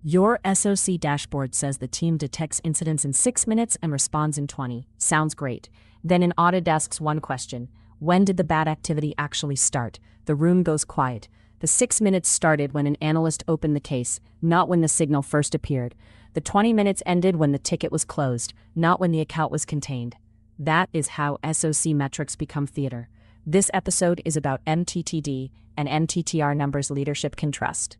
Your SOC dashboard says the team detects incidents in 6 minutes and responds in 20. Sounds great. Then an audit asks one question. When did the bad activity actually start? The room goes quiet. The 6 minutes started when an analyst opened the case, not when the signal first appeared. The 20 minutes ended when the ticket was closed, not when the account was contained. That is how SOC metrics become theater. This episode is about MTTD and MTTR numbers leadership can trust.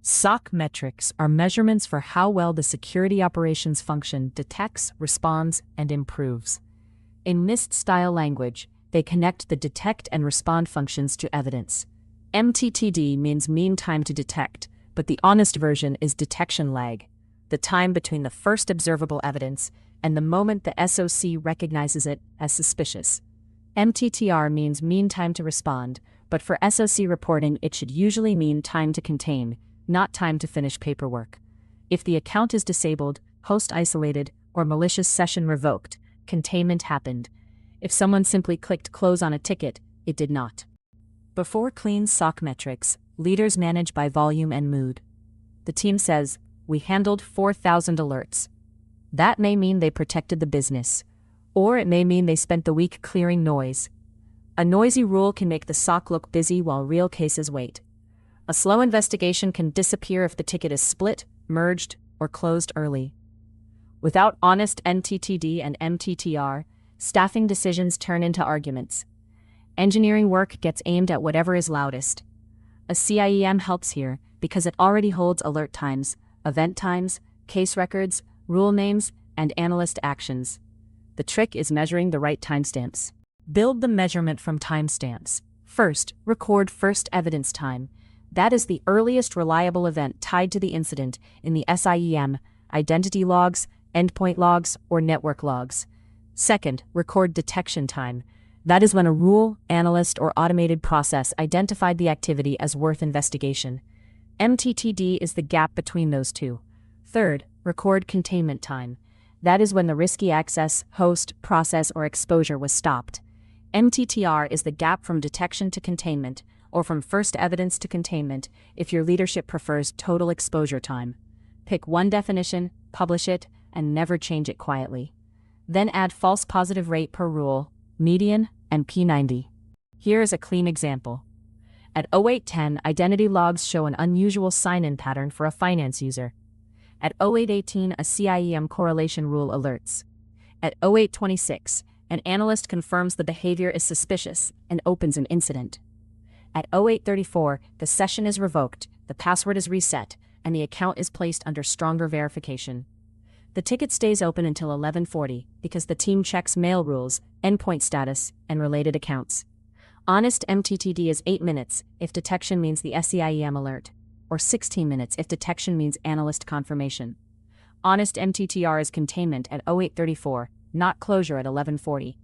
SOC metrics are measurements for how well the security operations function detects, responds, and improves. In NIST-style language, they connect the detect and respond functions to evidence. MTTD means mean time to detect, but the honest version is detection lag, the time between the first observable evidence and the moment the SOC recognizes it as suspicious. MTTR means mean time to respond, but for SOC reporting it should usually mean time to contain, not time to finish paperwork. If the account is disabled, host isolated, or malicious session revoked, containment happened. If someone simply clicked close on a ticket, it did not. Before clean SOC metrics, leaders manage by volume and mood. The team says, "We handled 4,000 alerts." That may mean they protected the business, or it may mean they spent the week clearing noise. A noisy rule can make the SOC look busy while real cases wait. A slow investigation can disappear if the ticket is split, merged, or closed early. Without honest MTTD and MTTR, staffing decisions turn into arguments. Engineering work gets aimed at whatever is loudest. A CIEM helps here because it already holds alert times, event times, case records, rule names, and analyst actions. The trick is measuring the right timestamps. Build the measurement from timestamps. First, record first evidence time. That is the earliest reliable event tied to the incident in the SIEM, identity logs, endpoint logs, or network logs. Second, record detection time. That is when a rule, analyst, or automated process identified the activity as worth investigation. MTTD is the gap between those two. Third, record containment time. That is when the risky access, host, process, or exposure was stopped. MTTR is the gap from detection to containment, or from first evidence to containment, if your leadership prefers total exposure time. Pick one definition, publish it, and never change it quietly. Then add false positive rate per rule, median, and P90. Here is a clean example. At 0810, identity logs show an unusual sign-in pattern for a finance user. At 0818, a CIEM correlation rule alerts. At 0826, an analyst confirms the behavior is suspicious and opens an incident. At 0834, the session is revoked, the password is reset, and the account is placed under stronger verification. The ticket stays open until 1140 because the team checks mail rules, endpoint status, and related accounts. Honest MTTD is 8 minutes if detection means the SCIEM alert, or 16 minutes if detection means analyst confirmation. Honest MTTR is containment at 0834, not closure at 1140.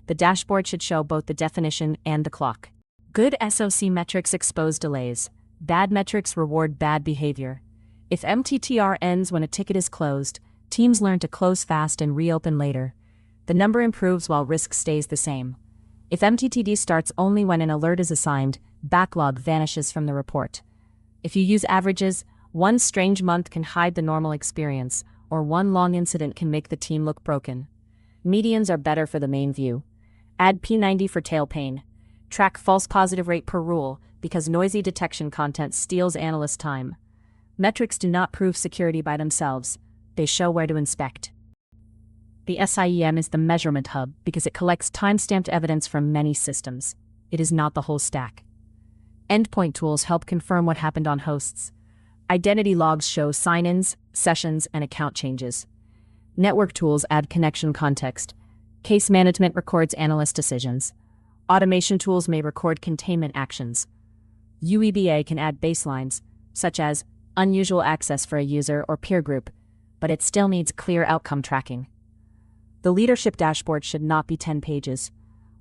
The dashboard should show both the definition and the clock. Good SOC metrics expose delays. Bad metrics reward bad behavior. If MTTR ends when a ticket is closed, teams learn to close fast and reopen later. The number improves while risk stays the same. If MTTD starts only when an alert is assigned, backlog vanishes from the report. If you use averages, one strange month can hide the normal experience, or one long incident can make the team look broken. Medians are better for the main view. Add P90 for tail pain. Track false positive rate per rule, because noisy detection content steals analyst time. Metrics do not prove security by themselves. They show where to inspect. The SIEM is the measurement hub because it collects timestamped evidence from many systems. It is not the whole stack. Endpoint tools help confirm what happened on hosts. Identity logs show sign-ins, sessions, and account changes. Network tools add connection context. Case management records analyst decisions. Automation tools may record containment actions. UEBA can add baselines, such as unusual access for a user or peer group, but it still needs clear outcome tracking. The leadership dashboard should not be 10 pages.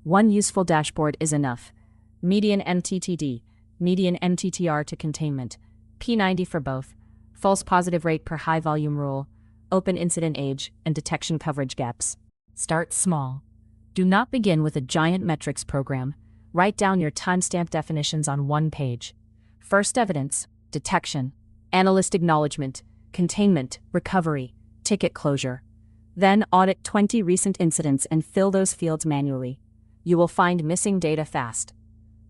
One useful dashboard is enough. Median MTTD, median MTTR to containment, P90 for both, false positive rate per high volume rule, open incident age, and detection coverage gaps. Start small. Do not begin with a giant metrics program. Write down your timestamp definitions on one page. First evidence, detection, analyst acknowledgement, containment, recovery, ticket closure. Then audit 20 recent incidents and fill those fields manually. You will find missing data fast.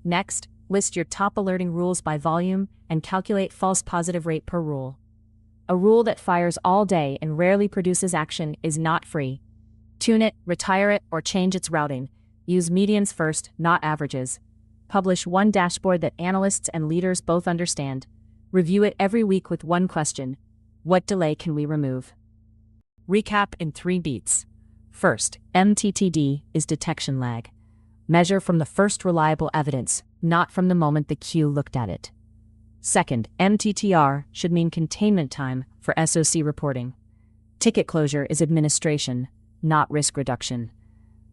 Next, list your top alerting rules by volume and calculate false positive rate per rule. A rule that fires all day and rarely produces action is not free. Tune it, retire it, or change its routing. Use medians first, not averages. Publish one dashboard that analysts and leaders both understand. Review it every week with one question: what delay can we remove? Recap in 3 beats. First, MTTD is detection lag. Measure from the first reliable evidence, not from the moment the queue looked at it. Second, MTTR should mean containment time for SOC reporting. Ticket closure is administration, not risk reduction.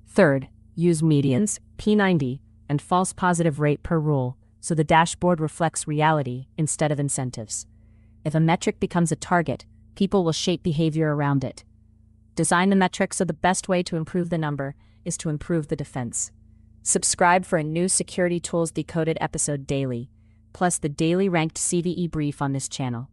Third, use medians, P90, and false positive rate per rule so the dashboard reflects reality instead of incentives. If a metric becomes a target, people will shape behavior around it. Design the metric so the best way to improve the number is to improve the defense. Subscribe for a new Security Tools Decoded episode daily, plus the daily ranked CVE brief on this channel.